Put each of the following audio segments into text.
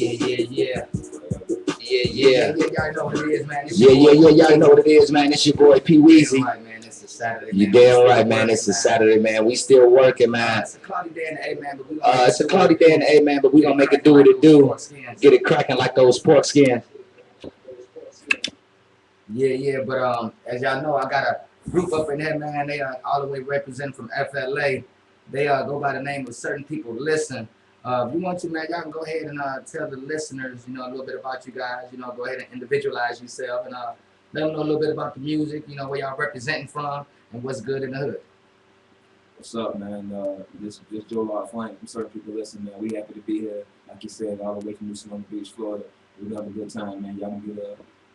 Yeah. Yeah, y'all know what it is, man. Y'all know what it is, man. It's your boy P Weezy. Right, man. It's a Saturday. You damn right, man. It's a Saturday, man. We still working, man. It's a cloudy day in the A, man. But we It's a cloudy day in the A, man. But we gonna make it do what it do. Get it cracking like those pork skins. Yeah. But as y'all know, I got a group up in here, man. They are all the way represented from FLA. They go by the name of Certain People Listen. If you want to, man, y'all can go ahead and tell the listeners, a little bit about you guys. Go ahead and individualize yourself and let them know a little bit about the music. Where y'all representing from and what's good in the hood. What's up, man? This Joe Law Flame from Certain People Listen, man. We happy to be here. Like you said, all the way from New Smyrna Beach, Florida. We have a good time, man. Y'all can be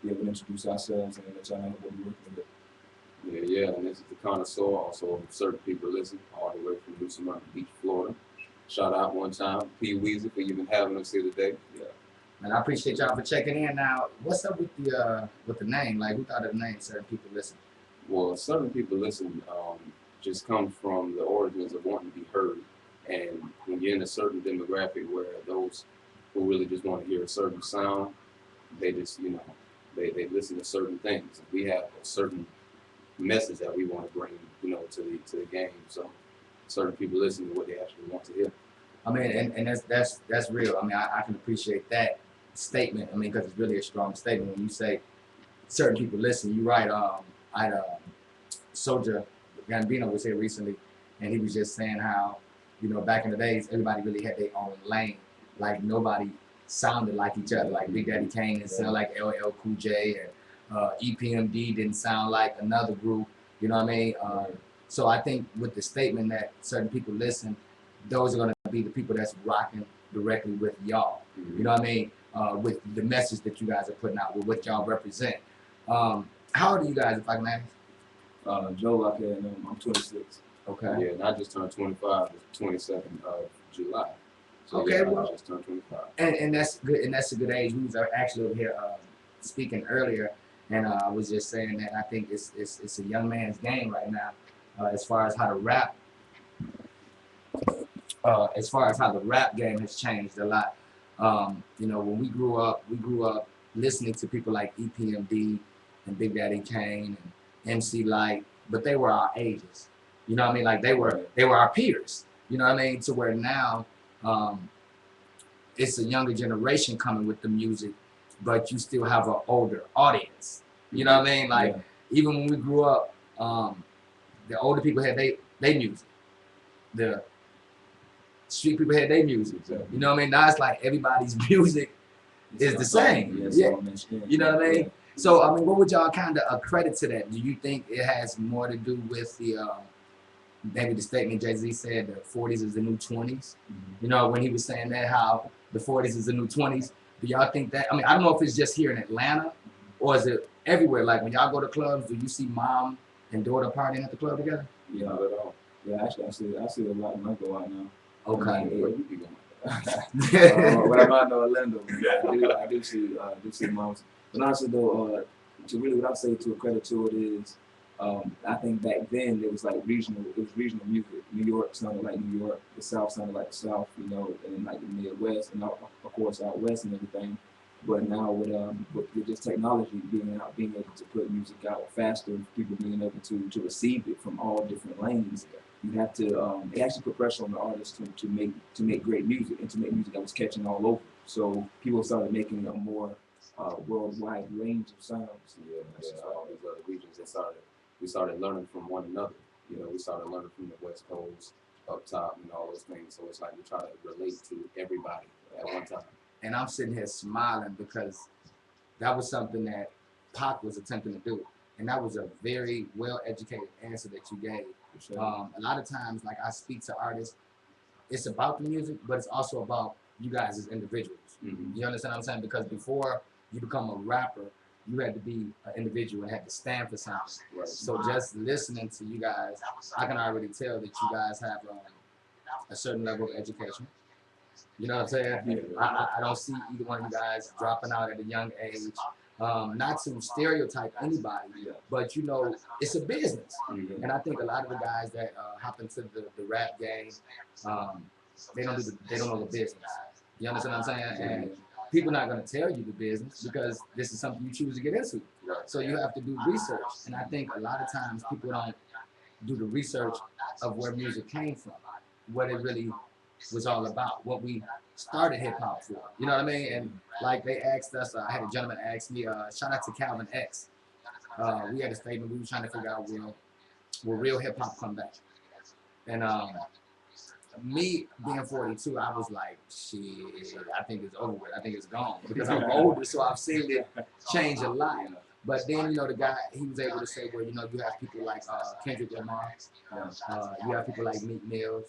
able to introduce ourselves and let y'all know what we're working with. Yeah, and this is the connoisseur, also Certain People Listen, all the way from New Smyrna Beach, Florida. Shout out one time, P Weezy, for even having us here today. Yeah. And I appreciate y'all for checking in. Now, what's up with the name? Like, who thought of the name Certain People Listen? Well, Certain People Listen just comes from the origins of wanting to be heard. And when you're in a certain demographic where those who really just want to hear a certain sound, they just, they listen to certain things. We have a certain message that we want to bring, to the game. So certain people listen to what they actually want to hear. I mean, and that's real. I mean, I can appreciate that statement. I mean, because it's really a strong statement when you say certain people listen. You're right. I had Soldier Gambino was here recently, and he was just saying how, back in the days, everybody really had their own lane. Like nobody sounded like each other. Like Big Daddy Kane didn't sound like LL Cool J, and EPMD didn't sound like another group. You know what I mean? So I think with the statement that certain people listen, those are going to be the people that's rocking directly with y'all. You know what I mean? With the message that you guys are putting out, with what y'all represent. How old are you guys, if I can ask? Joe Lock here, and I'm 26. Okay. Yeah, and I just turned 25 the 22nd of July. So okay, yeah, well, I just turned 25. And that's good, and that's a good age. We was actually over here speaking earlier, and I was just saying that I think it's a young man's game right now, as far as how to rap. As far as how the rap game has changed a lot. When we grew up listening to people like EPMD and Big Daddy Kane and MC Light, but they were our ages. You know what I mean? Like they were our peers. You know what I mean? To where now it's a younger generation coming with the music, but you still have an older audience. You know what I mean? Like even when we grew up, the older people had they music. The street people had their music. You know what I mean? Now it's like everybody's music is the same. Yeah. You know what I mean? Yeah. So I mean, what would y'all kind of accredit to that? Do you think it has more to do with the maybe the statement Jay-Z said, the 40s is the new 20s? You know, when he was saying that, how the 40s is the new 20s. Do y'all think that? I mean, I don't know if it's just here in Atlanta or is it everywhere? Like when y'all go to clubs, do you see mom and daughter partying at the club together? Yeah, not at all. Yeah, actually, I see a lot when I go out now. Okay. Where you be going? But I'm out in Orlando. I do see moms. But honestly, though, to really what I say to a credit to it is, I think back then it was like regional. It was regional music. New York sounded like New York. The South sounded like the South. And like the Midwest, and of course out West and everything. But now with just technology being able to put music out faster, people being able to receive it from all different lanes. You have to it actually put pressure on the artists to make great music and to make music that was catching all over. So people started making a more worldwide range of sounds. All these other regions we started learning from one another. We started learning from the West Coast, up top, and all those things. So it's like we try to relate to everybody at one time. And I'm sitting here smiling because that was something that Pac was attempting to do. And that was a very well-educated answer that you gave. Sure. A lot of times, like I speak to artists, it's about the music, but it's also about you guys as individuals. You understand what I'm saying? Because before you become a rapper, you had to be an individual and had to stand for something. Right. So just listening to you guys, I can already tell that you guys have a certain level of education. You know what I'm saying? Yeah. I don't see either one of you guys dropping out at a young age. Not to stereotype anybody, but it's a business. And I think a lot of the guys that hop into the rap game, they don't know the business. You understand what I'm saying? And people not going to tell you the business because this is something you choose to get into. Right. So you have to do research. And I think a lot of times people don't do the research of where music came from, what it really was all about, what we started hip hop for. You know what I mean? And like they asked us, I had a gentleman ask me, shout out to Calvin X. We had a statement, we were trying to figure out will real hip hop come back? And me being 42, I was like, shit, I think it's over with. I think it's gone because I'm older, so I've seen it change a lot. But then, you know, the guy, he was able to say, well, you know, you have people like Kendrick Lamar, you have people like Meek Mills,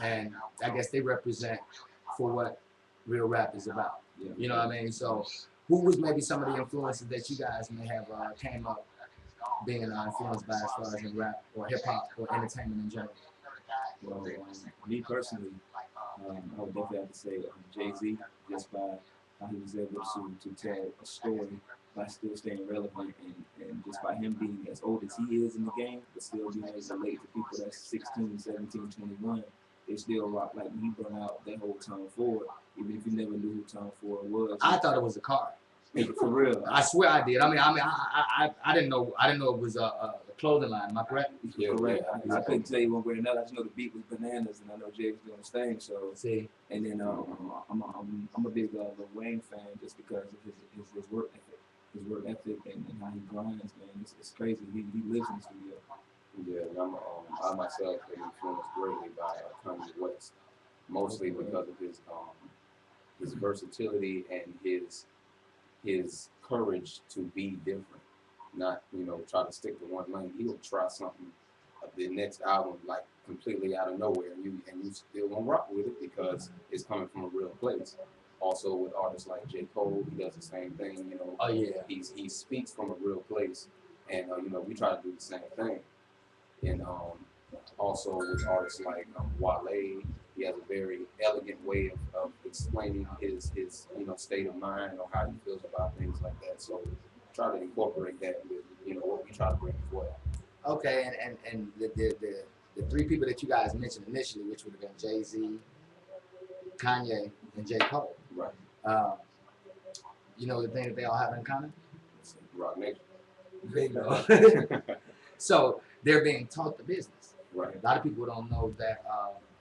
and I guess they represent for what real rap is about. You know what I mean? So, who was maybe some of the influences that you guys may have came up being influenced by as far as in rap or hip hop or entertainment in general? Well, me personally, I would definitely have to say Jay-Z, just by how he was able to tell a story by still staying relevant and just by him being as old as he is in the game, but still being able to relate to people that's 16, 17, 21. They still rock like he brought out that whole Tom Ford, even if you never knew who Tom Ford was. I thought it was a car. For real. I swear I did. I didn't know. I didn't know it was a clothing line. Am I correct? Yeah, correct. I couldn't tell you one way or another. I just know the beat was bananas, and I know Jay was doing his thing. So, see, and then I'm a big Lil Wayne fan just because of his work ethic, and how he grinds, man. It's crazy. He lives in the studio. Yeah, and I myself am influenced greatly by Kanye West, mostly because of his versatility and his courage to be different, not try to stick to one lane. He will try something the next album like completely out of nowhere, and you still gonna rock with it because it's coming from a real place. Also with artists like J. Cole, he does the same thing. Oh yeah. He speaks from a real place, and we try to do the same thing. And also with artists like Wale, he has a very elegant way of explaining his state of mind or how he feels about things like that. So try to incorporate that with what we try to bring as well. Okay, and the three people that you guys mentioned initially, which would have been Jay-Z, Kanye, and J. Cole. Right. You know the thing that they all have in common? Rock Nation. Bingo. So they're being taught the business. Right. A lot of people don't know that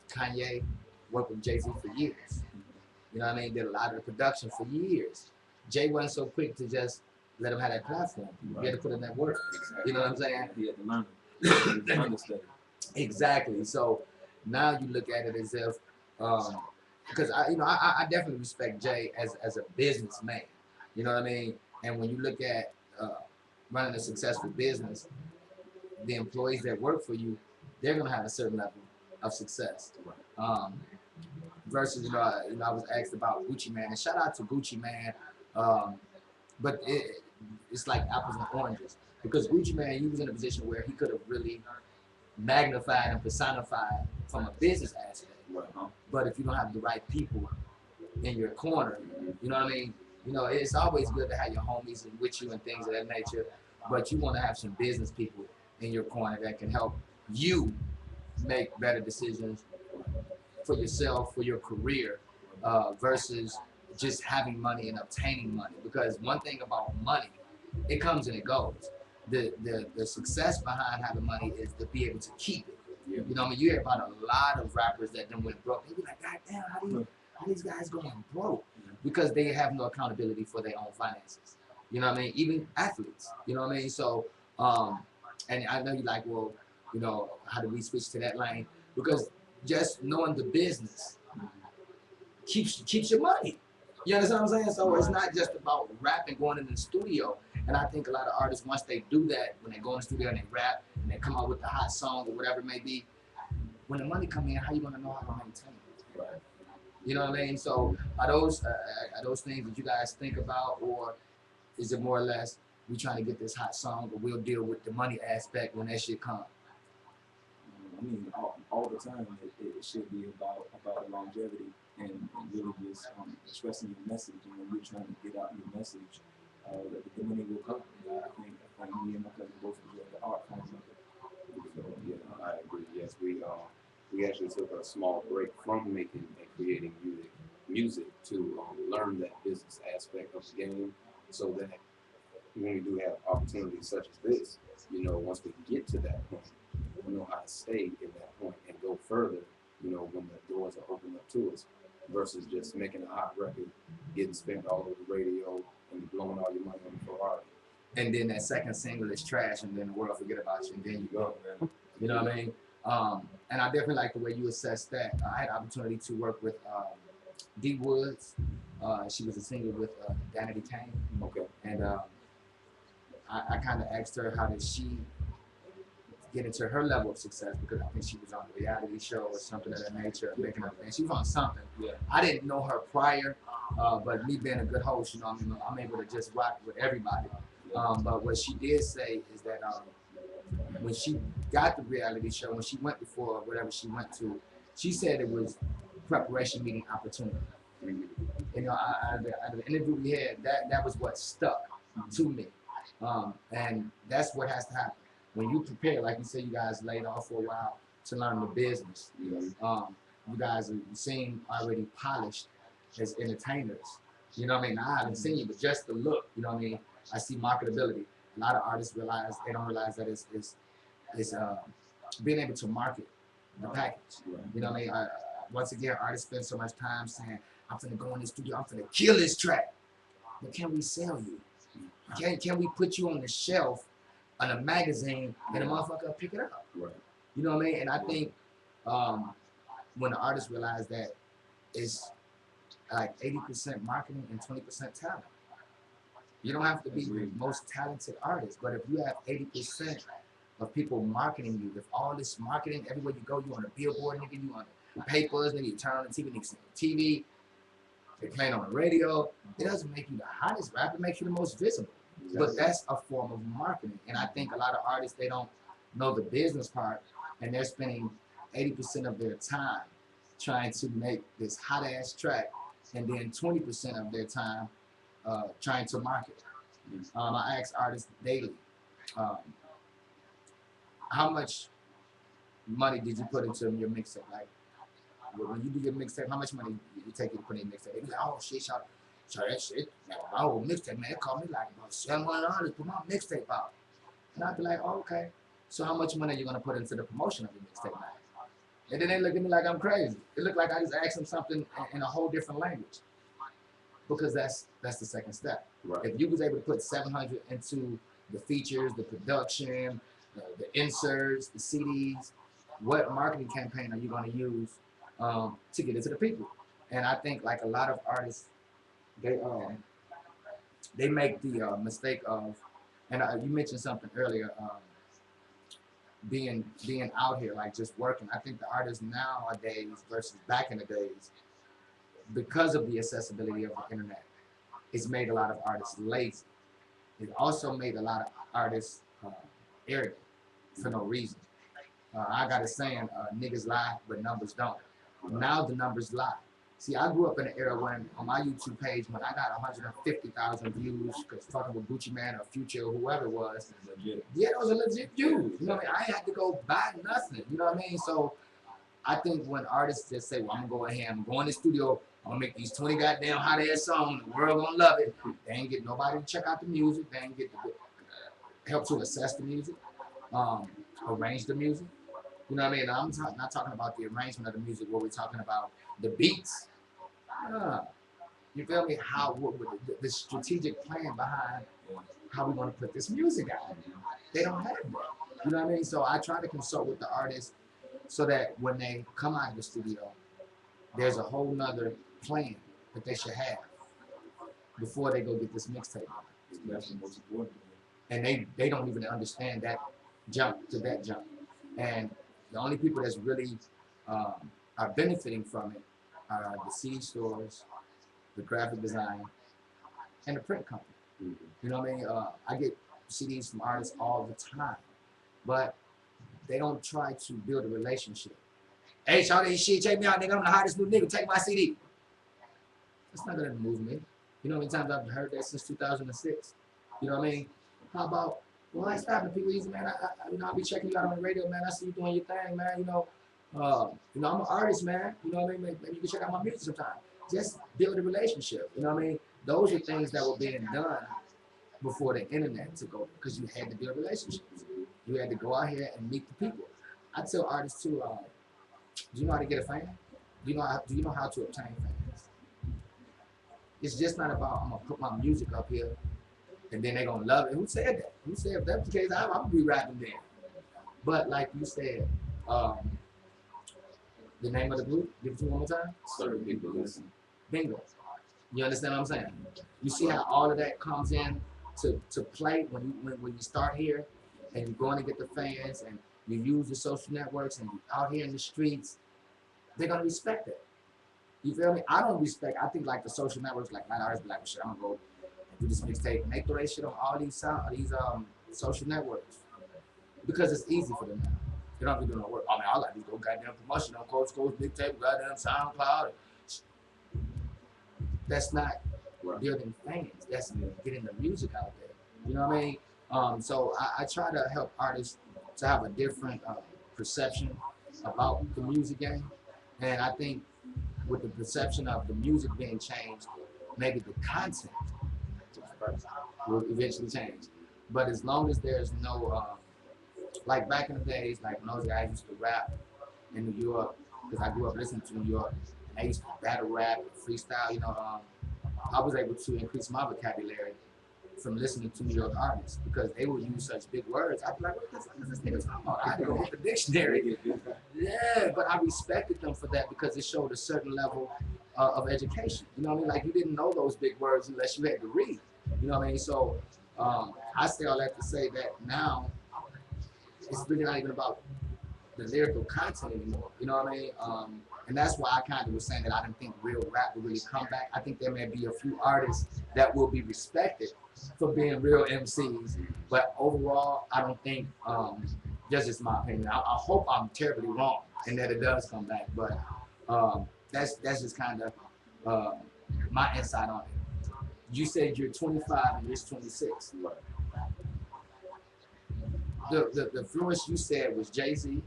Kanye worked with Jay-Z for years. You know what I mean? Did a lot of the production for years. Jay wasn't so quick to just let him have that platform. He had to put in that work. Exactly. You know what I'm saying? He had to learn it. Understudy. Exactly. So now you look at it as if, because I definitely respect Jay as a businessman. You know what I mean? And when you look at running a successful business, the employees that work for you, they're gonna have a certain level of success. Versus, I was asked about Gucci Man, and shout out to Gucci Man, but it's like apples and oranges because Gucci Man, he was in a position where he could have really magnified and personified from a business aspect. Right. But if you don't have the right people in your corner, you know what I mean? It's always good to have your homies and with you and things of that nature, but you want to have some business people in your corner that can help you make better decisions for yourself, for your career, versus just having money and obtaining money. Because one thing about money, it comes and it goes. The success behind having money is to be able to keep it. Yeah. You know what I mean? You hear about a lot of rappers that then went broke. They be like, God damn, how these guys going broke? Because they have no accountability for their own finances. You know what I mean? Even athletes. You know what I mean? So, and I know you're like, well, how do we switch to that lane? Because just knowing the business keeps your money. You understand what I'm saying? So it's not just about rapping, going in the studio. And I think a lot of artists, once they do that, when they go in the studio and they rap and they come out with the hot song or whatever it may be, when the money come in, how you gonna know how to maintain it? Right. You know what I mean? So are those things that you guys think about, or is it more or less we trying to get this hot song, but we'll deal with the money aspect when that shit comes? I mean, all the time it should be about the longevity and really just expressing your message. And when you're trying to get out your message, the money will come. I think me and my cousin both enjoy the art form of it. So yeah, I agree. Yes, we actually took a small break from making and creating music music to learn that business aspect of the game, so that when we do have opportunities such as this, once we get to that point, we know how to stay in that point and go further, when the doors are opened up to us, versus just making a hot record, getting spent all over the radio, and blowing all your money on the Ferrari. And then that second single is trash, and then the world forget about you, and then you go. You know what I mean? And I definitely like the way you assess that. I had the opportunity to work with Dee Woods. She was a singer with Danity Kane. Okay. And I kind of asked her how did she get into her level of success, because I think she was on a reality show or something of that nature, making up, and she was on something. Yeah. I didn't know her prior, but me being a good host, I'm able to just rock with everybody. But what she did say is that when she got the reality show, when she went before whatever she went to, she said it was preparation meeting opportunity. Out of the interview we had, that was what stuck to me. And that's what has to happen. When you prepare, like you said, you guys laid off for a while to learn the business. You guys seem already polished as entertainers. You know what I mean? Now, I haven't seen you, but just the look, you know what I mean? I see marketability. A lot of artists they don't realize that it's being able to market the package. You know what I mean? Once again, artists spend so much time saying, I'm finna go in the studio, I'm finna kill this track. But can we sell you? Can we put you on the shelf on a magazine and a motherfucker will pick it up? Right. You know what I mean? And I think when the artists realize that it's like 80% marketing and 20% talent. You don't have to be the most talented artist, but if you have 80% of people marketing you, with all this marketing, everywhere you go, you on a billboard, nigga, you on the papers, nigga, you turn on the TV, nigga, see on TV, they're playing on the radio. It doesn't make you the hottest rapper, it makes you the most visible. But that's a form of marketing. And I think a lot of artists, they don't know the business part, and they're spending 80% of their time trying to make this hot ass track, and then 20% of their time trying to market. I ask artists daily, how much money did you put into your mixtape? Like, when you do your mixtape, how much money you take to put in your mixtape? They be like, oh shit, shout that shit. Man, my old mixtape, man, it cost me like about $700 to put my mixtape out. And I'd be like, oh, okay. So how much money are you gonna put into the promotion of your mixtape now? And then they look at me like I'm crazy. It looked like I just asked them something in a whole different language. Because that's the second step. Right. If you was able to put 700 into the features, the production, the inserts, the CDs, what marketing campaign are you going to use to get it to the people? And I think like a lot of artists, they make the mistake of, and you mentioned something earlier, being out here, like just working. I think the artists nowadays versus back in the days, because of the accessibility of the internet, it's made a lot of artists lazy. It also made a lot of artists arrogant for no reason. I got a saying, niggas lie, but numbers don't. Now the numbers lie. See, I grew up in an era when, on my YouTube page, when I got 150,000 views, because fucking with Gucci Man or Future or whoever it was, yeah, those are legit views. You know what I mean? I had to go buy nothing. You know what I mean? So I think when artists just say, well, I'm gonna go ahead, I'm going to the studio, I'm gonna make these 20 goddamn hot ass songs, the world gonna love it. They ain't get nobody to check out the music, they ain't get to help to assess the music, arrange the music. You know what I mean? I'm not talking about the arrangement of the music, where we're talking about the beats. You feel me? How the strategic plan behind how we're gonna put this music out. They don't have that. You know what I mean? So I try to consult with the artists so that when they come out of the studio, there's a whole nother plan that they should have before they go get this mixtape. That's the most important. And they don't even understand that jump to that jump. And the only people that's really are benefiting from it are the CD stores, the graphic design, and the print company. You know what I mean? I get CDs from artists all the time, but they don't try to build a relationship. Hey, shout out shit, check me out, nigga. I'm the hottest new nigga. Take my CD. That's not gonna move me. You know how many times I've heard that since 2006? You know what I mean? How about, well, I stop people easy, man. I'll be checking you out on the radio, man. I see you doing your thing, man. I'm an artist, man. You know what I mean? Maybe you can check out my music sometime. just build a relationship. You know what I mean? Those are things that were being done before the internet took over because you had to build relationships. You had to go out here and meet the people. I tell artists too, do you know how to get a fan? Do you know how to obtain fans? It's just not about I'm gonna put my music up here and then they're gonna love it. Who said that? Who said if that's the case, I'm gonna be rapping then. But like you said, um, the name of the group, give it to me one more time. Certain people listen. Bingo. You understand what I'm saying? You see how all of that comes in to play when you start here and you're going to get the fans and you use the social networks and you're out here in the streets, they're gonna respect it. You feel me? I don't respect. I think like the social networks, like my artists be like, shit, I'm gonna go and do this mixtape, and they throw that shit on all these social networks because it's easy for them now. They don't have to do no work. I mean, all I do is go goddamn promotion on Coach mixtape, goddamn SoundCloud. That's not building fans. That's getting the music out there. You know what I mean? So I try to help artists to have a different perception about the music game, and I think with the perception of the music being changed, maybe the content will eventually change. But as long as there's no, like back in the days, like when those guys used to rap in New York, because I grew up listening to New York, and they used to battle rap, freestyle, I was able to increase my vocabulary from listening to New York artists because they would use such big words. I'd be like, what the fuck is this nigga talking about? I had to go hit the dictionary. Yeah, but I respected them for that because it showed a certain level of education. You know what I mean? Like you didn't know those big words unless you had to read. You know what I mean? So I say all that to say that now it's really not even about the lyrical content anymore. You know what I mean? And that's why I kind of was saying that I didn't think real rap would really come back. I think there may be a few artists that will be respected for being real MCs, but overall, I don't think. That's just my opinion. I hope I'm terribly wrong and that it does come back, but that's just kind of my insight on it. You said you're 25 and you're 26. Right. The influence you said was Jay-Z,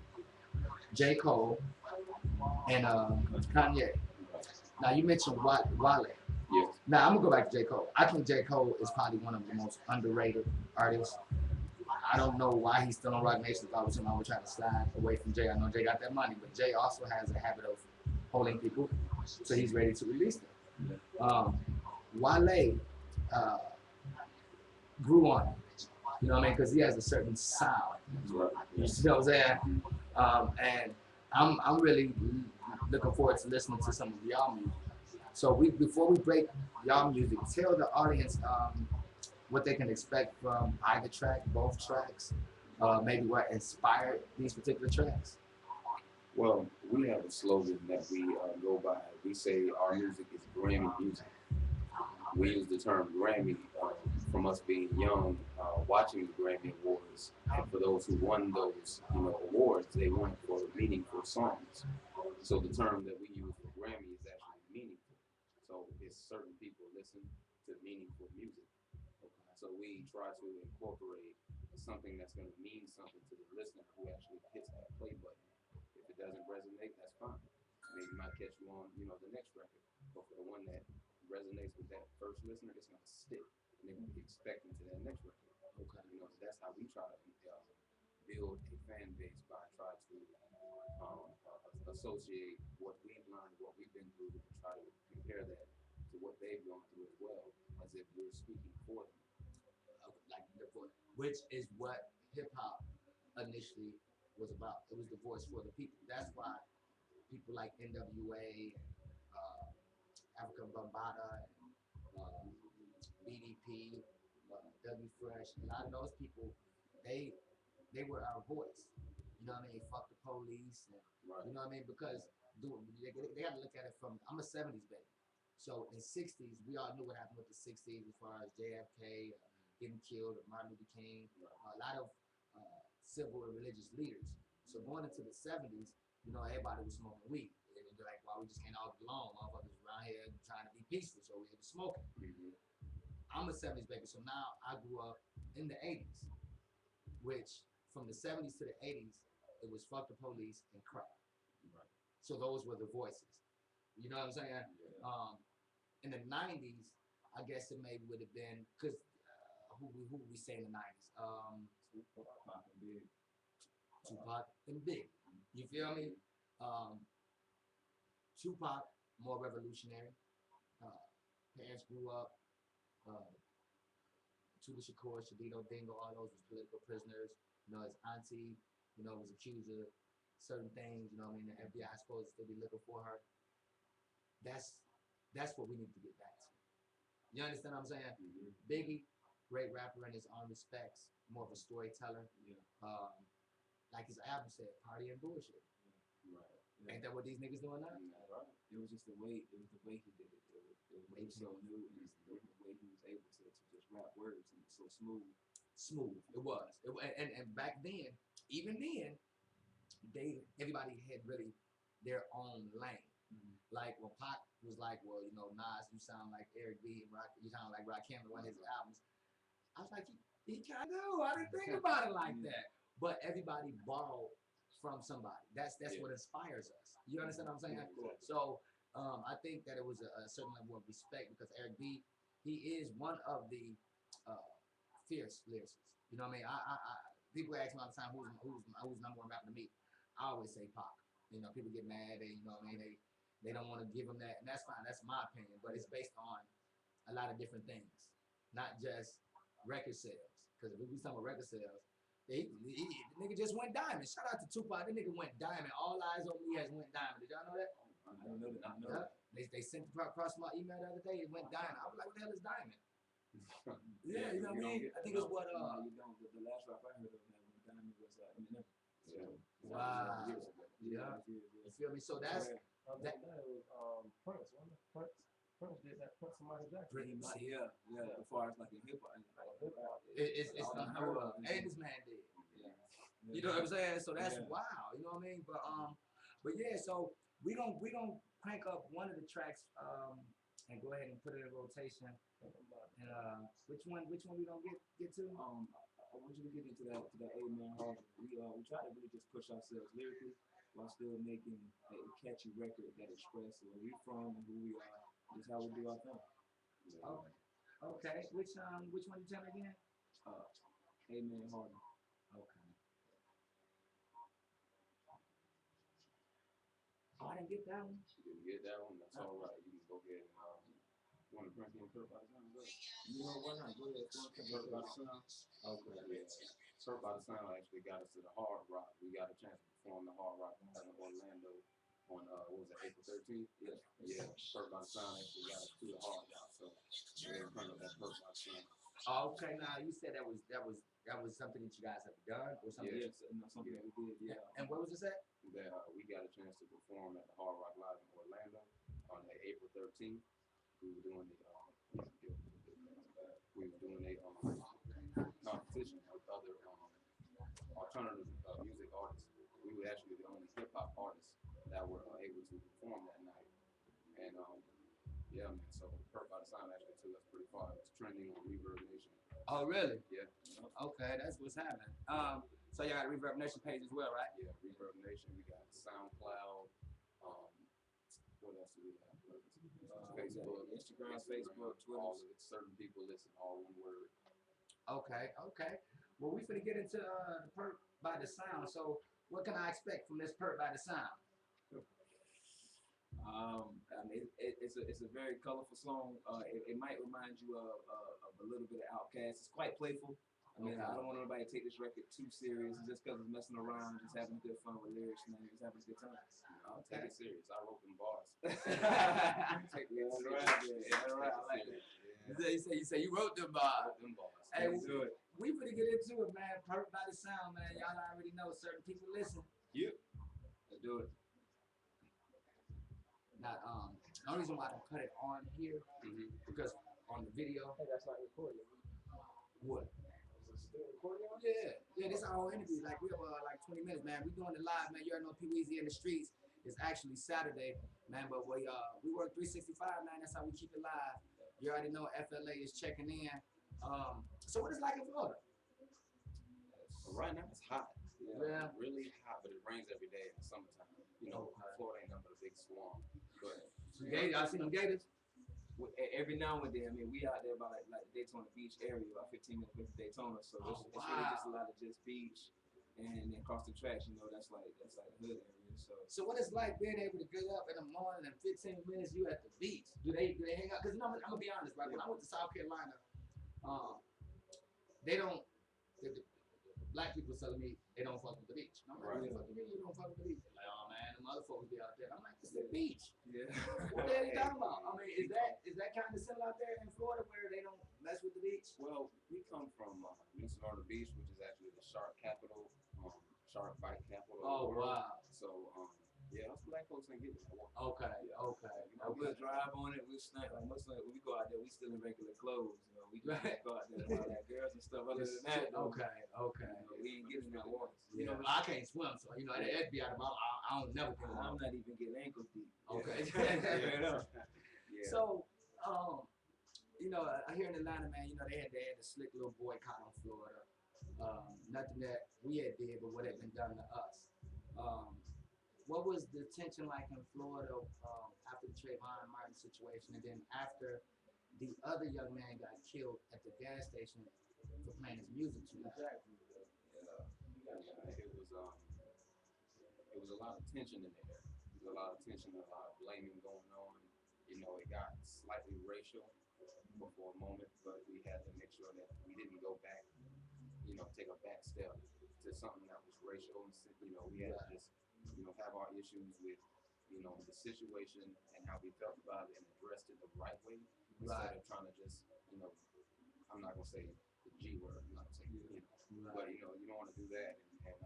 J. Cole, and Kanye. Now you mentioned Wale. Yes. Now I'm gonna go back to J. Cole. I think J. Cole is probably one of the most underrated artists. I don't know why he's still on Rock Nation. If I was him, I would try to slide away from Jay. I know Jay got that money, but Jay also has a habit of holding people, so he's ready to release them. Wale grew on him. You know what I mean? Because he has a certain sound. Right. You see what I'm saying? And I'm really looking forward to listening to some of y'all music. So before we break y'all music, tell the audience what they can expect from either track, both tracks, maybe what inspired these particular tracks. Well, we have a slogan that we go by. We say our music is Grammy music. We use the term Grammy from us being young, watching the Grammy Awards, and for those who won those, awards, they won it for meaningful songs. So the term that we use for Grammy is actually meaningful. So it's certain people listen to meaningful music. So we try to incorporate something that's going to mean something to the listener who actually hits that play button. If it doesn't resonate, that's fine. Maybe it might catch you on, the next record. But for the one that resonates with that first listener, it's going to stick, and they're going to be expecting to that next record. Okay. So that's how we try to build a fan base by trying to associate what we've learned, what we've been through, and try to compare that to what they've gone through as well, as if we're speaking for them. Which is what hip hop initially was about. It was the voice for the people. That's why people like NWA and Africa Bambaataa and BDP, W Fresh, a lot of those people, they were our voice. You know what I mean? Fuck the police, and Right. you know what I mean? Because they got to look at it from. I'm a '70s baby, so in '60s we all knew what happened with the '60s as far as JFK getting killed, or Martin Luther King, a lot of civil and religious leaders. So going into the '70s, everybody was smoking weed. And they're like, "Why we just can't all get along? Motherfuckers around here trying to be peaceful, so we was smoking." Mm-hmm. I'm a '70s baby, so now I grew up in the '80s, which from the '70s to the '80s, it was fuck the police and crack. Right. So those were the voices. You know what I'm saying? Yeah. in the 90s, I guess it maybe would have been, because who would we say in the 90s? Tupac and Big. Tupac and Big. You feel me? Tupac, more revolutionary. Parents grew up. Tuda Shakur, Shadito Dingo, all those was political prisoners. You know, his auntie, you know, was accused of certain things. You know, what I mean, the FBI is supposed to still be looking for her. That's what we need to get back to. You understand what I'm saying? Mm-hmm. Biggie, great rapper in his own respects, more of a storyteller. Yeah. Like his album said, party and bullshit. Right. Yeah. Ain't that what these niggas doing now? Right. It was just the way. It was the way he did it. It was so new, and the way he was able to just rap words and so smooth. Smooth. It was. And back then, even then, everybody had really their own lane. Mm-hmm. Like when Pac was like, well, you know, Nas, you sound like Eric B. and you sound like Rakim in one of his albums. I was like, he kind of do. I didn't think about it like that. But everybody borrowed from somebody. That's what inspires us. You understand what I'm saying? Yeah, exactly. So I think that it was a certain level of respect because Eric B. he is one of the fierce lyricists. You know what I mean? I people ask me all the time who's number one rapper to me. I always say Pac. You know, people get mad. You know what I mean? They don't want to give him that, and that's fine. That's my opinion, but it's based on a lot of different things, not just record sales. Because if we talking about record sales, the nigga just went diamond. Shout out to Tupac. The nigga went diamond. All Eyes on Me has went diamond. Did y'all know that? I didn't know that. I know that. They sent it across my email the other day. It went diamond. I was like, what the hell is diamond? Yeah, you know what I mean? I think it's what No, you don't. The last rap I heard of that went diamond was Eminem. So, Wow. Yeah. You feel me? So that's Yeah. That was Prince, wasn't it? Prince did that. Prince and Michael Jackson. pretty much. Yeah. As far as like in hip hop, It's unheard of. And this man did. Yeah. You know what I'm saying? So that's Yeah. wow. You know what I mean? But yeah. So we gonna crank up one of the tracks and go ahead and put it in rotation. And which one we gonna get to? I want you to get into that A-Man hard. We try to really just push ourselves lyrically while still making a catchy record that expresses where we from and who we are. Just how we do our thing. Oh, okay. Which one you tell me again? A-Man Harden. Okay. Oh, I didn't get that one. you didn't get that one. That's all right. You can go get one of Prince and Kurt by the Sound. You know why not? Go ahead. Kurt by the Sound. Okay. Yeah. Kurt by the Sound actually got us to the Hard Rock. We got a chance to perform the Hard Rock in Orlando on what was it, April 13th? Yes. Yeah. Kurt by the Sound actually got us to the Hard Rock. So we're in front of that Kurt by the Sound. Oh, okay. Now you said that was something that you guys have done or something. Yes, something that we did. Yeah. And where was this at? That we got a chance to perform at the Hard Rock Live in Orlando on April 13th. We were doing a competition with other alternative music artists. We were actually the only hip hop artists that were able to perform that night. And yeah, man. So Kurt by the Sound actually took us pretty far. It was trending on Reverb Nation. Oh, really? Yeah. Okay, that's what's happening. So y'all got a Reverb Nation page as well, right? Yeah, Reverb Nation. We got SoundCloud. What else do we have? Facebook, Instagram, Facebook, Twitter. All of it. Certain people listen all one word. Okay. Well, we finna get into the Perk by the Sound. So what can I expect from this Perk by the Sound? I mean, it's a very colorful song. It might remind you of a little bit of Outkast. It's quite playful. I mean, I don't want anybody to take this record too serious just because it's messing around, just having good fun with lyrics, man. Just having a good time. I'll take it serious. I wrote them bars. Take Yeah, that's right. I like that. Yeah. You say you wrote them I bars. wrote them bars. Hey, Let's do it. we finna get into it, man. Perk by the Sound, man. Y'all already know certain people listen. Yep. Let's do it. Now, the only reason why I don't cut it on here because on the video. Hey, that's not recording. What? Is it still recording? Yeah, this our whole interview. Like we have like 20 minutes, man. We doing it live, man. You already know P-Weezy in the streets. It's actually Saturday, man. But we work 365, man. That's how we keep it live. You already know FLA is checking in. So what is it like in Florida? Right now it's hot. Yeah. Really hot, but it rains every day in the summertime. You know, Florida ain't nothing but a big swamp. But Y'all seen them Gators? every now and then, I mean, we out there by like Daytona Beach area, about 15 minutes from Daytona, so it's really just a lot of just beach, and then across the tracks, you know, that's like the hood area. So what it's like being able to get up in the morning and 15 minutes you at the beach? Do they hang out? Because you know, I'm gonna be honest, right? When I went to South Carolina, they don't. The black people telling me they don't fuck with the beach. And I'm like, Right. what the fuck you don't fuck with the beach? They're like, oh man, the motherfuckers be out there. I'm like, it's the beach. Yeah. What the hell you talking about? I mean, is that kind of similar out there in Florida where they don't mess with the beach? Well, we come from New Smyrna Beach, which is actually the shark capital, shark bite capital. Oh of the world. wow. So yeah, us black folks ain't getting that one. Okay. You know, we'll drive on it. We'll snack like most of when we go out there, we still in regular clothes. You know, we just Right. go out there and all that girls and stuff. Other than that, though, Okay. you know, we ain't getting that water. You know, I can't swim, so you know that'd be out of my. I don't never get I'm along. not even getting ankle deep. Okay. Yeah. So, you know, here in Atlanta, man, you know, they had a slick little boycott on Florida. Nothing that we had did, but what had been done to us. What was the tension like in Florida after the Trayvon Martin situation, and then after the other young man got killed at the gas station for playing his music too loud? Yeah, it was a lot of tension in there. There was a lot of tension, a lot of blaming going on. You know, it got slightly racial for a moment, but we had to make sure that we didn't go back, you know, take a back step to something that was racial. And, you know, we had to just, you know, have our issues with, you know, the situation and how we felt about it and addressed it the right way instead of trying to just, you know, I'm not gonna say the G word, I'm not gonna say, you know, but you know, you don't want to do that and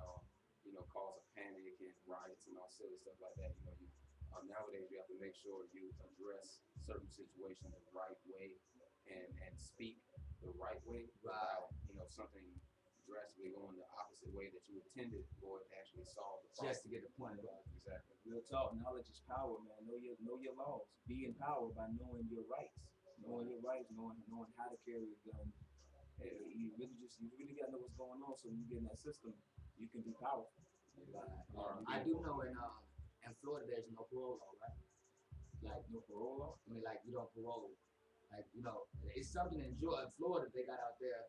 you know, cause a panic and riots and all silly stuff like that. You know, nowadays you have to make sure you address certain situations the right way and speak the right way without, you know, something drastically going the opposite way that you intended for it to actually solve the problem. Just to get the point across. Exactly. Real talk, knowledge is power, man. Know your laws. Be empowered by knowing your rights. Knowing your rights, knowing how to carry a gun. You really gotta know what's going on so when you get in that system, you can be powerful. I do know in Florida there's no parole law, right? Like No parole law? I mean, like you don't parole. Like, you know, it's something in Georgia, in Florida they got out there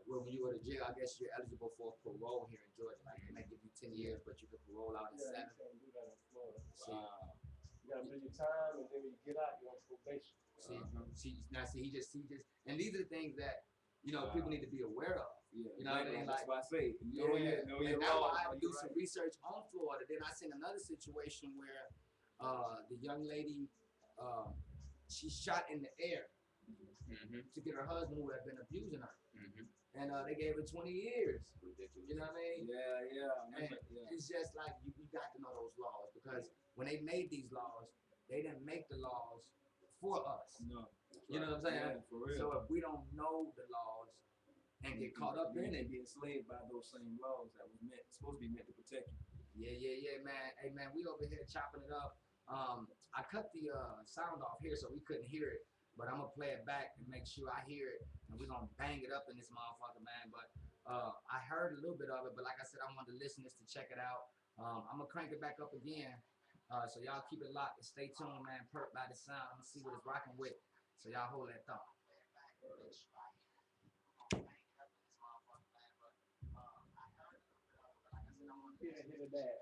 where when you go to jail, I guess you're eligible for parole here in Georgia. Like they may give you 10 years, but you can parole out in 7. You can't do that in Florida. Wow. You gotta do your time, and then when you get out, you're on probation. See, he just, and these are the things that, you know, people need to be aware of. Yeah. You know what I mean? That's Like, why I say, know your and that's why laws. I had to do Know some your research on Florida. Then I seen another situation where the young lady, she shot in the air to get her husband who had been abusing her. And they gave her 20 years. Ridiculous. You know what I mean? Yeah. And it's just like you got to know those laws, because when they made these laws, they didn't make the laws for us. No. You know what I'm saying? Yeah, for real. So if we don't know the laws and get caught up in it, be enslaved by those same laws that was supposed to be meant to protect you. yeah, man. Hey, man, we over here chopping it up. I cut the sound off here so we couldn't hear it, but I'm gonna play it back and make sure I hear it, and we're gonna bang it up in this motherfucker, man. But I heard a little bit of it, but like I said, I wanted the listeners to check it out. I'm gonna crank it back up again, so y'all keep it locked and stay tuned, man. Perk by the sound. I'm gonna see what it's rocking with, so y'all hold that thought. Hit it bad.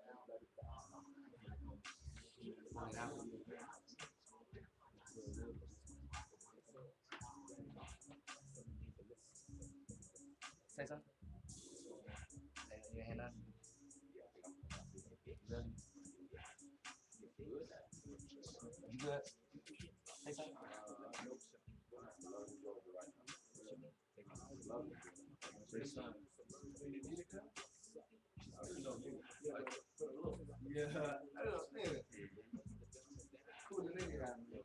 Say something. You ain't hear nothing? Really? You good? Say something. Yeah. I don't know. Cool nigga out there.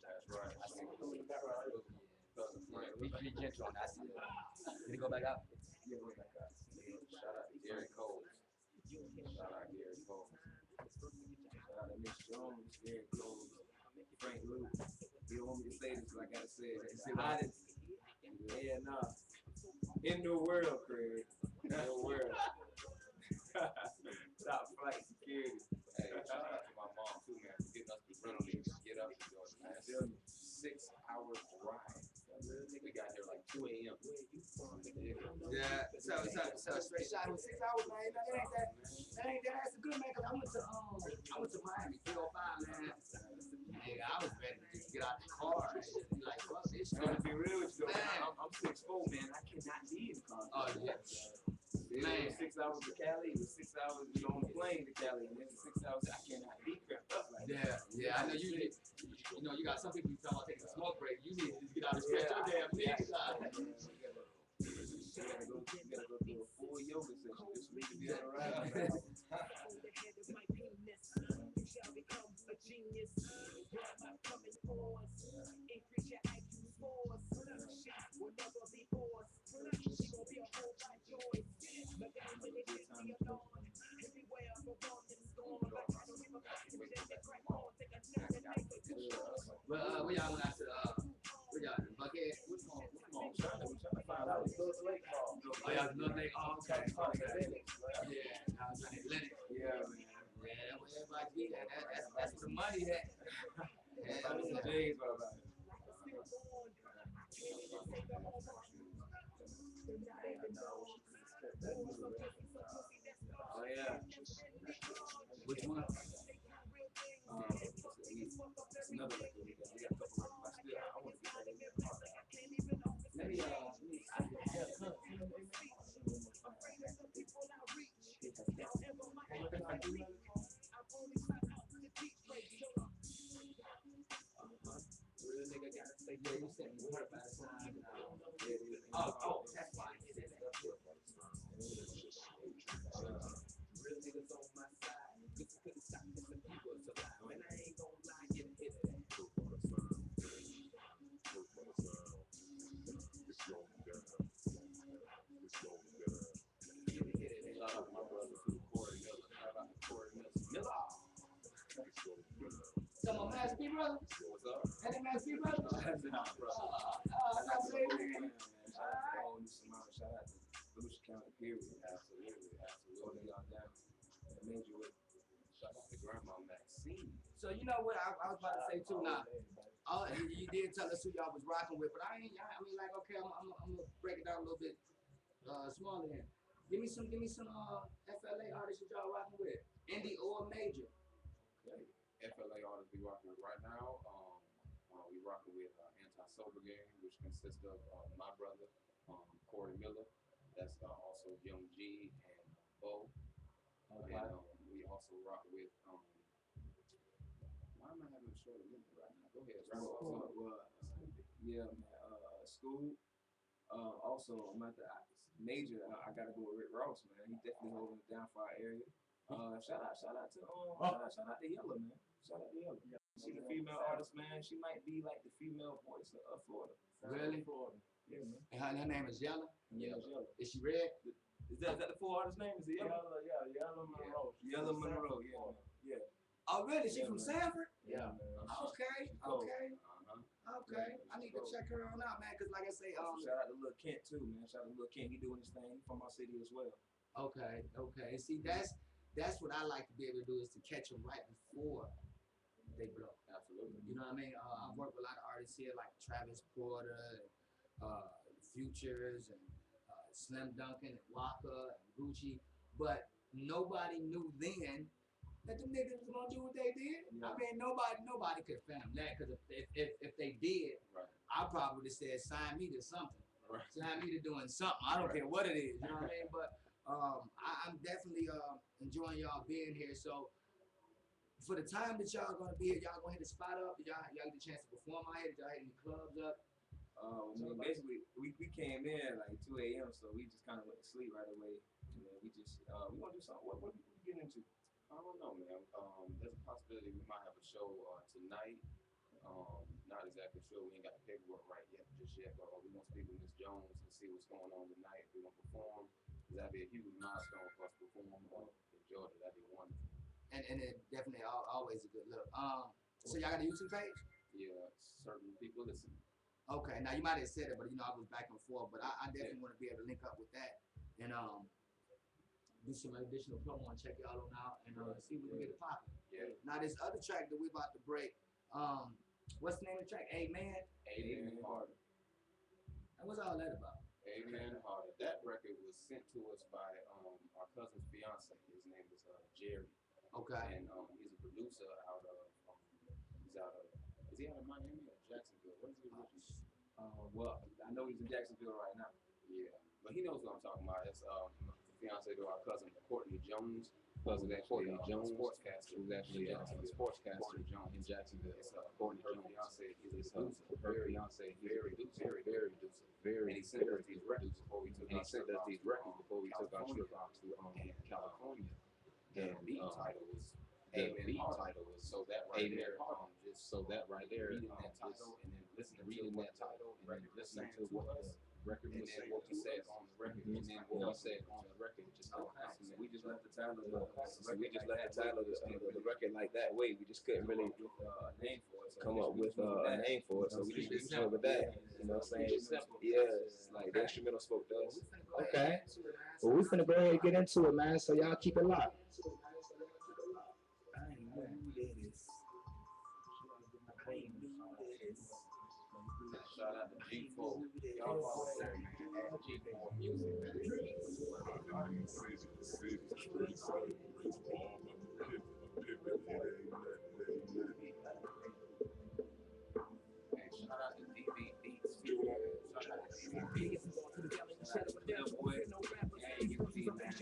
That's right. Be gentle on that. Did it go back up? Yeah, go back out. Shout out to Gary Cole. Shout out Gary Cole. Shout out to Miss Jones, Gary Cole, Frank Luke. You don't want me to say this, but I gotta say it. It's the hottest. Yeah, nah. In the world, Craig. In the world. Stop. flight security. Hey, shout out to my mom too, man, for getting us the rental to get up to Georgia, man. 6 hours drive. We got here like 2 a.m. Yeah, so straight shot with 6 hours, man. That's a good, man. Cause I went to Miami 305, man. Hey, I was ready to just get out the car and just be like, fuck this shit. I'm gonna be real with you, though, Man. I'm 6'4", man. I cannot be in the car. Oh yeah. Man, 6 hours to Cali, it was 6 hours, on the plane to Cali, and then 6 hours, I cannot be cramped up like that. Yeah, I know you know, you got some people who talk about taking a smoke break. You need to just get out and stretch your damn legs out. You gotta go through a full yoga session just for me to be around. Increase your IQ scores. Production will never be forced. Production will be a whole lot of choice. But then when it gets to your dawn, everywhere I go on, it's gone. Like I don't give a fuck. Just crack on, take a nap and make a control. Well, we y'all went out to we y'all in Buckhead. What's wrong? We trying to find out. Oh, y'all in North Lake. Oh, okay. Yeah, I was in Atlantic. Yeah, man. Yeah, that's where everybody be at. That's where the money at. I was in Jay's about it. Oh yeah. Which one? It's another record we got. We got a couple records. I want to get that. Let me real nigga gotta stay there. You said you heard about it. Oh, that's why I did it. Real niggas on my side. Cause I couldn't stop this and people was alive. And I ain't gonna lie, get a hit of that. Shout out to my brother too, Corey Miller. Shout out to Corey Miller. Come on, Master B, brother. What's up? That Master B, brother. That's not brother. That's Shout out to Volusia County, period. Absolutely. Holding y'all down. Major with. Shout out to Grandma Maxine. So you know what I was about to say too. Now, you did tell us who y'all was rocking with, but I mean, like, okay, I'm gonna break it down a little bit smaller here. Give me some FLA artists that y'all rocking with, indie or major. Okay. FLA artists we rocking with right now. We rocking with Anti-Sober Gang, which consists of my brother, Corey Miller. That's also Young G and Bo. And we also rock with why am I having a short limit right now? Go ahead. Yeah, man. School. Also, I'm at the major. I gotta go with Rick Ross, man. He definitely holding it down for our area. Shout out to Yella, man. Shout out to Yella. She's a female artist, man. She might be like the female voice of Florida. Really? Florida. Yeah, man. And her name is Yella. Yella. Is she red? Is that the full artist name? Is it Yella? Yellow Monroe. Yella Monroe. Yeah. Yeah. Oh, really? She Yeah, from man. Sanford? Yeah, man. Okay. Okay. I need to check her on out, man. Cause like I say, Shout out to Lil Kent too, man. Shout out to Lil Kent. He doing his thing from our city as well. Okay. See, that's what I like to be able to do is to catch them right before they blow. Absolutely. You know what I mean? I've worked with a lot of artists here like Travis Porter, Futures, and Slim Duncan, and Waka, and Gucci, but nobody knew then that them niggas was gonna do what they did. Yeah. I mean, nobody could fathom that, because if they did, Right. I probably would have said, sign me to something. Right. Sign me to doing something. I don't care what it is. You know what I mean? But I'm definitely enjoying y'all being here. So for the time that y'all gonna be here, y'all gonna hit the spot up? Did y'all get a chance to perform out here? Did y'all hit any clubs up? I mean, basically, we came in like 2 a.m., so we just kind of went to sleep right away. And then we just, we want to do something. What are we getting into? I don't know, man. There's a possibility we might have a show tonight. Not exactly sure. We ain't got the paperwork right just yet, but we're gonna speak with Miss Jones and see what's going on tonight. We're gonna perform. That'd be a huge milestone for us to perform in Georgia. That'd be wonderful. And it definitely always a good look. So y'all got a YouTube page? Yeah, certain people listen. Okay, now you might have said it, but I was back and forth. But I definitely want to be able to link up with that. And do some additional promo and check y'all on out and see if we can get it popping. Yeah. Now this other track that we about to break, what's the name of the track? Amen. Amen Harder. And what's all that about? Amen Harder. That record was sent to us by our cousin's fiance. His name is Jerry. Okay. And he's a producer out of is he out of Miami or Jacksonville? What is he originally? Well, I know he's in Jacksonville right now. Yeah, but he knows what I'm talking about. It's the fiance to our cousin Courtney Jones. Cousin actually Jones, sportscaster, who's actually a sportscaster Jones in Jacksonville. It's Courtney Jones. Fiance, he's a producer. Her fiance, very producer. And he sent us these records before we took our trip out to California. The beat title was Amen Harder. So that right there, just so that right there, reading that title and then listening to that title and then listening to what the record was saying, what he said on the record, and then what he said on the record, just we just left the title of the record like that way. We just couldn't really come up with a name for it, so we just went with that. You know what I'm saying? Yeah, it's like the instrumental spoke to us. Okay. Well, we finna go ahead and get into it, man. So y'all keep it locked. I ain't new to this. I ain't new to this. shout out to G4. Y'all follow there, man. At G4 Music, man. Shout out to DB Beats. Shout out to DB Beats. Shout out to them boys. Yeah, you can see, man.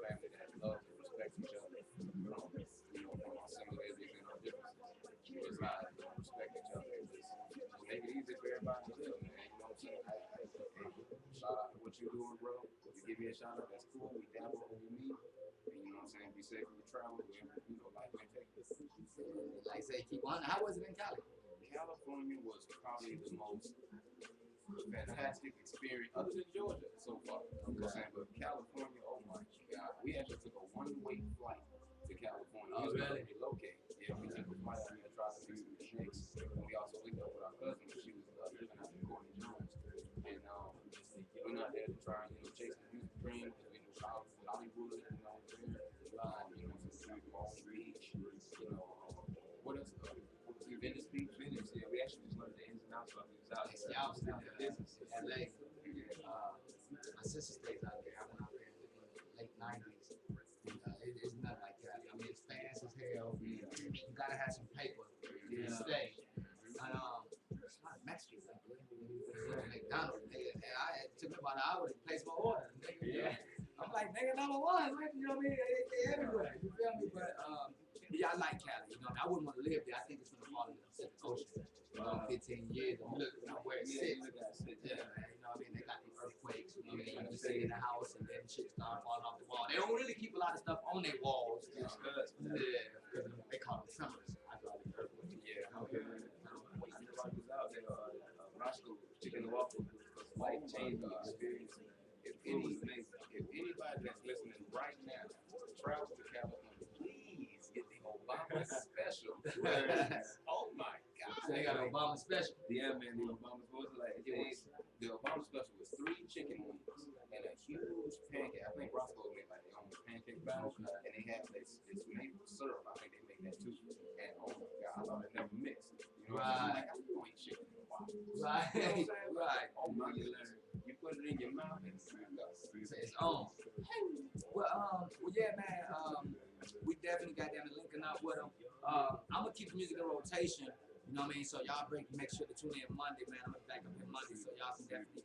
Family that loves and respects each other. You know, from our similarities and our differences. Just how to respect each other. Just make it easy for everybody to live, man. You know what I'm saying? Shout out to what you're doing, bro. If you give me a shout out, that's cool. We dabble when we meet. And you know what I'm saying? Be safe when you travel. You know, life may take this. Like I say, keep on. How was it in Cali? California was probably the most fantastic experience, other than Georgia so far. You know what I'm saying? But California, oh my God. We actually took a one-way flight to California. Oh, We really? was relocate. Yeah, we took a flight out here to try to meet the Knicks. And we also linked up with our cousin. She was living out in Courtney Jones. And we went out there to try and, chase the music dream because we knew Hollywood, there, some Long Beach, what else? Venice Beach. Venice, yeah, we actually just learned the ins and outs of it. Y'all was down in business in LA. My sister stays out there. I went out there in the late 90s. It's nothing like that. I mean, it's fast as hell. You gotta have some paper to stay. And it's not Mexican, I believe. McDonald's, nigga. And it took me about an hour to place my order. Nigga. Yeah. I'm like, nigga, number one, like, you know what I mean? They everywhere. You feel me? But yeah, I like Cali. You know, I wouldn't want to live there. I think it's gonna fall into the Pacific Ocean. 15 years, and look where it sits. Yeah, man. You know what I mean? They got these earthquakes. You know what I mean? You just sit in the house and then shit start falling off the wall. They don't really keep a lot of stuff on their walls. Yeah, because they call them tremors. I call them earthquakes. Yeah. Okay. I know I was out there, Roscoe, chicken and waffle, was life changing experience. If anybody that's listening right now travels to California, please get the Obama special. Oh my God. So they got an Obama special. Yeah, man, the Obama's was like, The Obama special was 3 chicken wings and a huge pancake. I think Roscoe made like their own pancake batter, and they have this maple syrup. I think they make that too. And oh my God, I thought it never mixed. You know what I'm saying? Like, I don't eat chicken in a while. Right, You know what I'm saying? right. Oh my God. You put it in your mouth and it's on. Well, yeah, man. We definitely got down to linking up with them. I'm gonna keep the music in rotation. You know what I mean? So y'all make sure to tune in Monday, man. I'm gonna back up here Monday, so y'all can definitely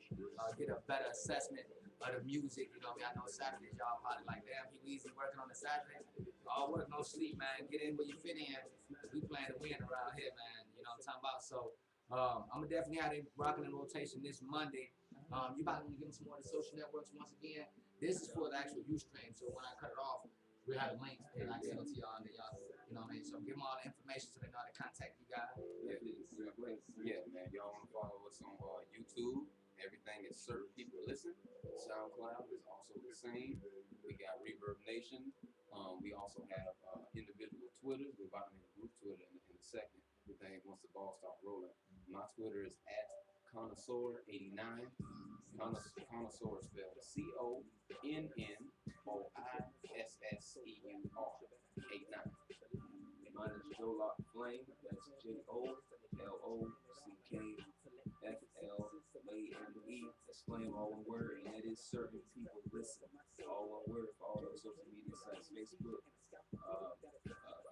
get a better assessment of the music. You know what I mean? I know Saturdays y'all probably like, damn, he easy working on the Saturday. All work, no sleep, man. Get in where you fit in. We playing to win around here, man. You know what I'm talking about? So I'm gonna definitely have it rocking in rotation this Monday. You about to give them some more of the social networks once again. This is for the actual Ustream. So when I cut it off, we have the links that I send it to y'all and y'all, you know what I mean? So give them all the information so they know how to contact you guys. Yeah, man. Y'all want to follow us on YouTube? Everything is Certain People Listen. SoundCloud is also the same. We got Reverb Nation. We also have individual Twitters. We're about to make a group Twitter in a second. Everything once the ball starts rolling. My Twitter is @Connoisseur89. Connoisseur is spelled CONNOISSEUR 89. Mine is Joe Lock Flame. That's JOLOCKFLAME. That's Flame, all one word, and that is Certain People Listen. All one word for all those social media sites: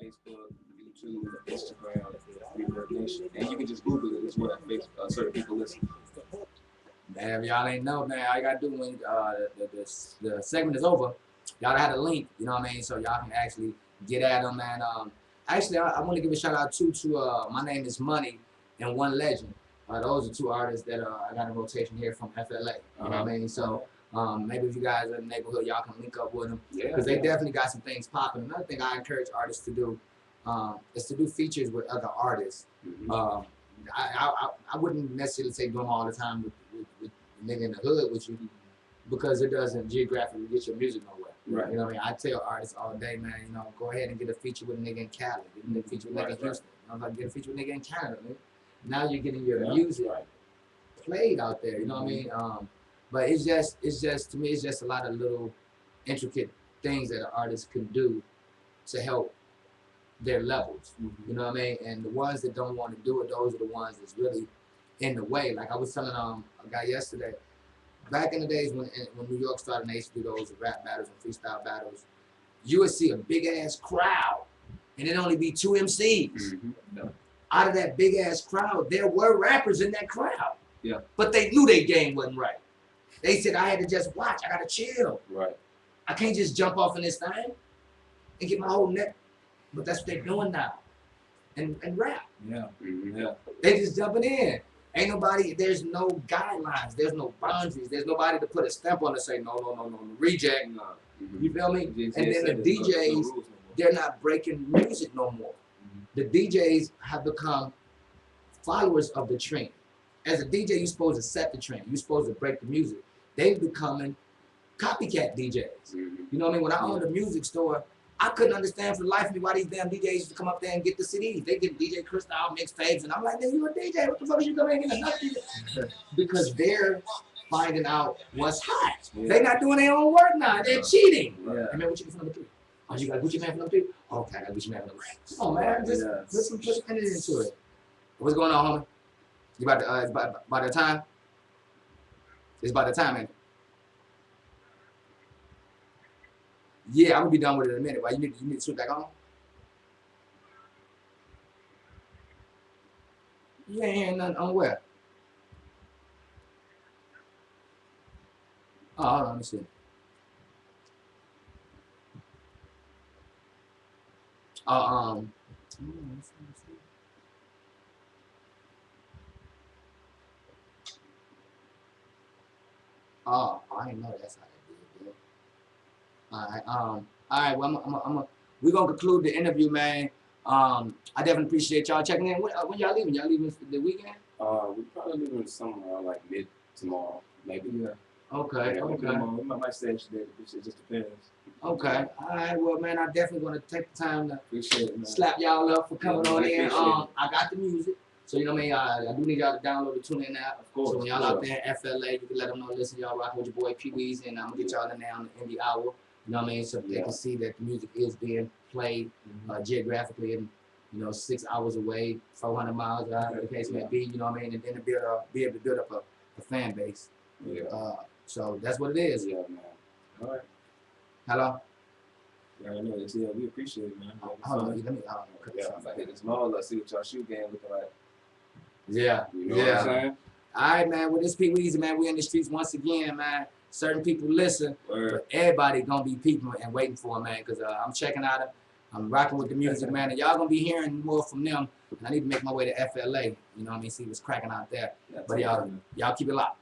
Facebook, YouTube, Instagram, Reverb Nation, and you can just Google it as well. Certain People Listen. Man, if y'all ain't know, man, all you gotta do when the segment is over, y'all have a link, you know what I mean? So y'all can actually get at them, man. Actually, I want to give a shout out to My Name Is Money and One Legend. Those are two artists that I got a rotation here from FLA. You know what I mean? So maybe if you guys are in the neighborhood, y'all can link up with them because they definitely got some things popping. Another thing I encourage artists to do is to do features with other artists. I wouldn't necessarily say do them all the time with nigga in the hood with you because it doesn't geographically get your music nowhere. Right. You know what I mean? I tell artists all day, man, you know, go ahead and get a feature with a nigga in Cali, get a feature with a nigga in Houston. You know, get a feature with a nigga in Canada, man. Now you're getting your music played out there, you know what I mean? But it's just to me, it's just a lot of little intricate things that an artist can do to help their levels. You know what I mean? And the ones that don't want to do it, those are the ones that's really in the way. Like I was telling a guy yesterday, back in the days when New York started and they used to do those rap battles and freestyle battles, you would see a big ass crowd and it'd only be 2 MCs. Out of that big ass crowd, there were rappers in that crowd. Yeah. But they knew their game wasn't right. They said, I had to just watch, I gotta chill. Right. I can't just jump off in this thing and get my whole neck. But that's what they're doing now. And rap. Yeah. They just jumping in. Ain't nobody, there's no guidelines, there's no boundaries, there's nobody to put a stamp on to say no, reject. You feel me? And then the DJs, they're not breaking music no more. The DJs have become followers of the trend. As a DJ, you're supposed to set the trend. You're supposed to break the music. They've becoming copycat DJs. You know what I mean? When I owned a music store, I couldn't understand for the life of me why these damn DJs used to come up there and get the CDs. They get DJ Crystal mixtapes, and I'm like, you a DJ? What the fuck is you coming in and nothing? Because they're finding out what's hot. They're not doing their own work now. They're cheating. Hey man, what you get for number 3? Oh, you got a Gucci Man for number 3? Okay, I got Gucci Man for number 3. Come on, man. Just put some energy into it. What's going on, homie? You about to, it's about the time? It's about the time, man. Yeah, I'm gonna be done with it in a minute. Why you need to switch back on? You ain't hearing nothing on where? Oh, hold on, let me see. Oh, I didn't know that's how they did it. All right, well, we're gonna conclude the interview, man. I definitely appreciate y'all checking in. When y'all leaving? Y'all leaving the weekend? We probably leaving somewhere like mid tomorrow, maybe. Yeah. Okay. We might stay today. It just depends. Okay. All right. Well, man, I definitely gonna take the time to Appreciate it, man. slap y'all up for coming on in. Appreciate it. I got the music, so you know what I mean. I do need y'all to download the TuneIn app. Of course. So when y'all out there in FLA, you can let them know. Listen, y'all rocking with your boy Pee Wee's, and I'm gonna get y'all in there on the indie hour. You know what I mean? So they can see that the music is being played geographically and 6 hours away, 400 miles, whatever the case may be. You know what I mean? And then to be able to build up a fan base. So that's what it is. Yeah, man. All right. Hello. Yeah, I know this. Yeah, we appreciate it, man. Hold on, let me cut this off. Hit this mall. Let's see what y'all shoot game looking like. Yeah. You know what I'm saying? All right, man. With this Pee Weezy, man, we in the streets once again, man. Certain people listen, but everybody gonna be peeping and waiting for him, man. Cause I'm checking out it. I'm rocking with the music, man, and y'all gonna be hearing more from them. And I need to make my way to FLA. You know what I mean? See what's cracking out there. But y'all keep it locked.